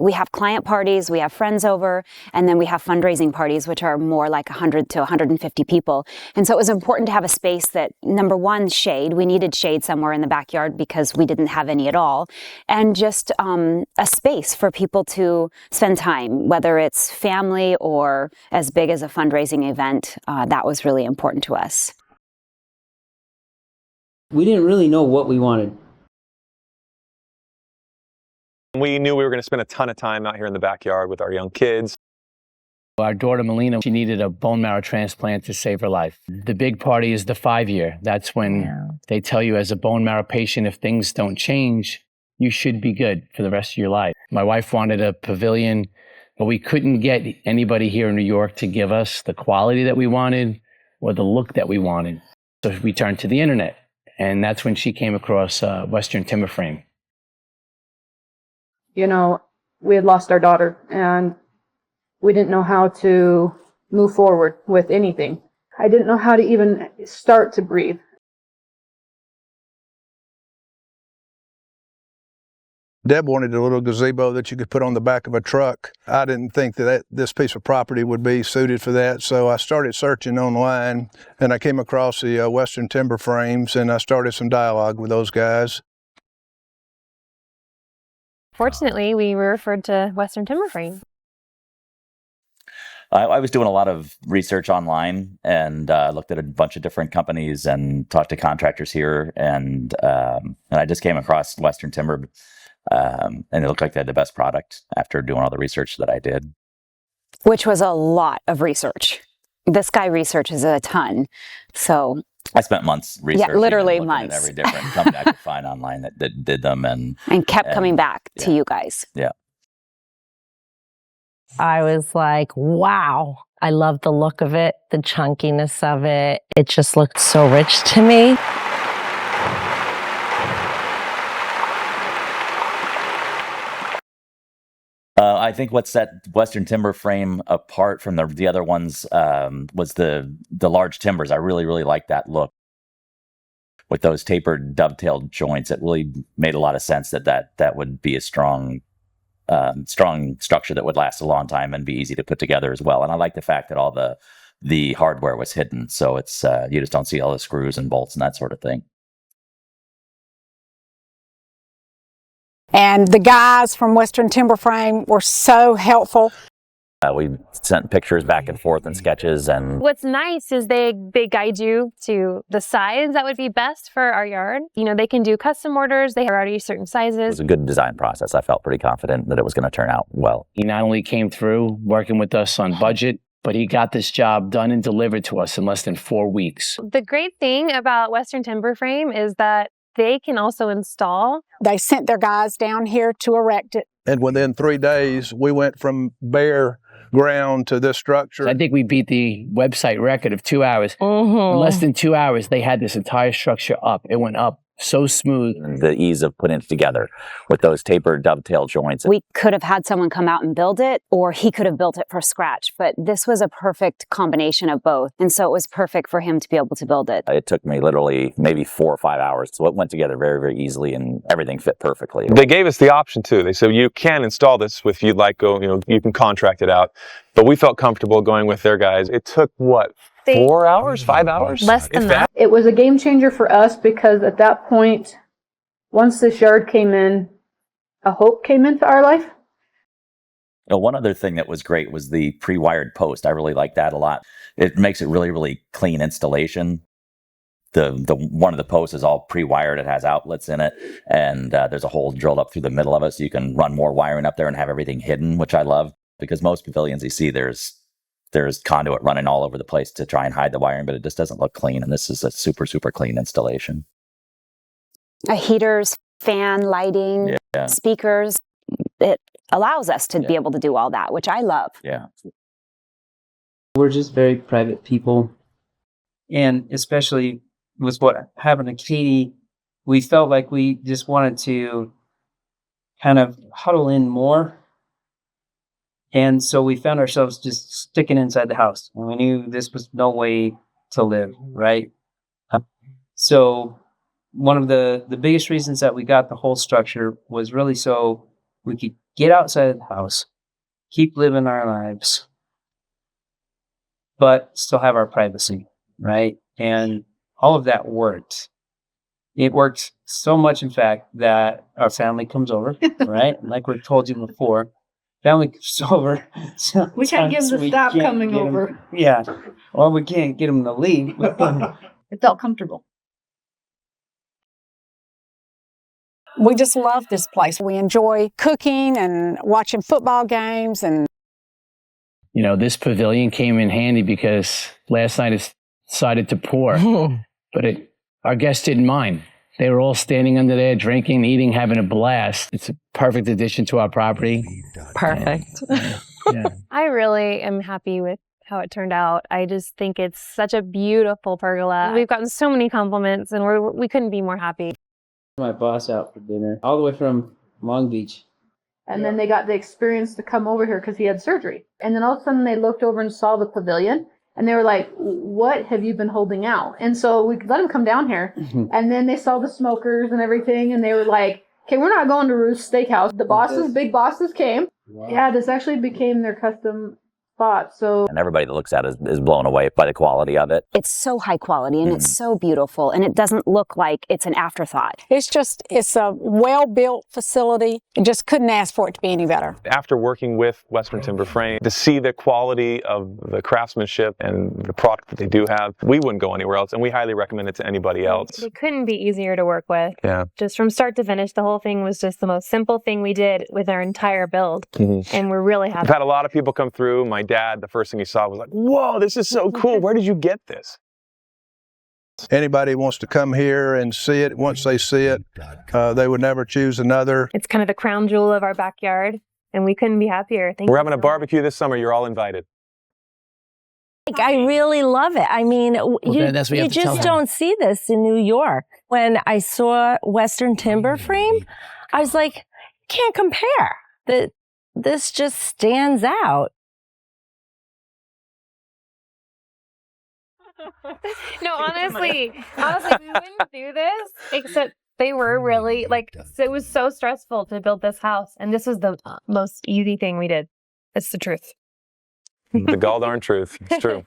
We have client parties, we have friends over, and then we have fundraising parties, which are more like 100 to 150 people. And so it was important to have a space that, number one, shade. We needed shade somewhere in the backyard because we didn't have any at all. And just a space for people to spend time, whether it's family or as big as a fundraising event. That was really important to us. We didn't really know what we wanted. We knew we were going to spend a ton of time out here in the backyard with our young kids. Our daughter, Melina, she needed a bone marrow transplant to save her life. The big party is the 5-year. That's when they tell you as a bone marrow patient, if things don't change, you should be good for the rest of your life. My wife wanted a pavilion, but we couldn't get anybody here in New York to give us the quality that we wanted or the look that we wanted. So we turned to the internet, and that's when she came across Western Timber Frame. You know, we had lost our daughter and we didn't know how to move forward with anything. I didn't know how to even start to breathe. Deb wanted a little gazebo that you could put on the back of a truck. I didn't think that this piece of property would be suited for that, so I started searching online, and I came across the Western Timber Frames, and I started some dialogue with those guys. Fortunately, we were referred to Western Timber Frame. I was doing a lot of research online and looked at a bunch of different companies and talked to contractors here, and I just came across Western Timber, and it looked like they had the best product after doing all the research that I did. Which was a lot of research. This guy researches a ton, so... I spent months researching. Yeah, literally and months. At every different company I could find online that did them, and kept coming back to you guys. Yeah. I was like, wow, I love the look of it, the chunkiness of it. It just looked so rich to me. I think what set Western Timber Frame apart from the other ones was the large timbers. I really liked that look. With those tapered dovetailed joints, it really made a lot of sense that would be a strong structure that would last a long time and be easy to put together as well. And I like the fact that all the hardware was hidden, so it's you just don't see all the screws and bolts and that sort of thing. And the guys from Western Timber Frame were so helpful. We sent pictures back and forth and sketches. And what's nice is they guide you to the size that would be best for our yard. You know, they can do custom orders. They have already certain sizes. It was a good design process. I felt pretty confident that it was going to turn out well. He not only came through working with us on budget, but he got this job done and delivered to us in less than 4 weeks. The great thing about Western Timber Frame is that they can also install. They sent their guys down here to erect it. And within 3 days, we went from bare ground to this structure. I think we beat the website record of 2 hours. In less than 2 hours, they had this entire structure up. It went up so smooth. And the ease of putting it together with those tapered dovetail joints. We could have had someone come out and build it, or he could have built it from scratch, but this was a perfect combination of both. And so it was perfect for him to be able to build it. It took me literally maybe 4 or 5 hours. So it went together very easily and everything fit perfectly. They gave us the option too. They said, you can install this if you'd like, you can contract it out. But we felt comfortable going with their guys. It took what? 4 hours, 5 hours? Less than that. It was a game changer for us because at that point, once this yard came in, a hope came into our life. One other thing that was great was the pre-wired post. I really like that a lot. It makes it really clean installation. The one of the posts is all pre-wired. It has outlets in it, and there's a hole drilled up through the middle of it, so you can run more wiring up there and have everything hidden, which I love. Because most pavilions you see, there's conduit running all over the place to try and hide the wiring, but it just doesn't look clean. And this is a super clean installation. Heaters, fan, lighting, speakers. It allows us to be able to do all that, which I love. Yeah. We're just very private people. And especially with what happened to Katie, we felt like we just wanted to kind of huddle in more. And so we found ourselves just sticking inside the house. And we knew this was no way to live, right? So one of the biggest reasons that we got the whole structure was really so we could get outside of the house, keep living our lives, but still have our privacy, right? And all of that worked. It worked so much, in fact, that our family comes over, right? Like we told you before, family comes over. We can't get them to stop coming over. Yeah. Or we can't get them to leave. It felt comfortable. We just love this place. We enjoy cooking and watching football games. And You know, this pavilion came in handy because last night it decided to pour, but our guests didn't mind. They were all standing under there, drinking, eating, having a blast. It's a perfect addition to our property. Perfect. Yeah. I really am happy with how it turned out. I just think it's such a beautiful pergola. We've gotten so many compliments, and we couldn't be more happy. My boss out for dinner, all the way from Long Beach. And then they got the experience to come over here because he had surgery. And then all of a sudden they looked over and saw the pavilion. And they were like, what have you been holding out? And so we let them come down here. And then they saw the smokers and everything. And they were like, okay, we're not going to Ruth's Steakhouse. The bosses, big bosses came. Wow. Yeah, this actually became their custom spot. So, And everybody that looks at it is blown away by the quality of it. It's so high quality and it's so beautiful, and it doesn't look like it's an afterthought. it's a well-built facility. You just couldn't ask for it to be any better. After working with Western Timber Frame, to see the quality of the craftsmanship and the product that they do have, we wouldn't go anywhere else, and we highly recommend it to anybody else. It couldn't be easier to work with. Yeah. Just from start to finish, the whole thing was just the most simple thing we did with our entire build. And we're really happy. I've had a lot of people come through. My dad, the first thing he saw was like, whoa, this is so cool. Where did you get this? Anybody wants to come here and see it, once they see it, they would never choose another. It's kind of the crown jewel of our backyard, and we couldn't be happier. We're having a barbecue this summer. You're all invited. I really love it. I mean, that's what you you have to tell just them. don't see this in New York. When I saw Western Timber Frame, I was like, can't compare. This just stands out. No, honestly, we wouldn't do this except they were really it was so stressful to build this house, and this was the most easy thing we did. It's the truth. The gall darn truth. It's true.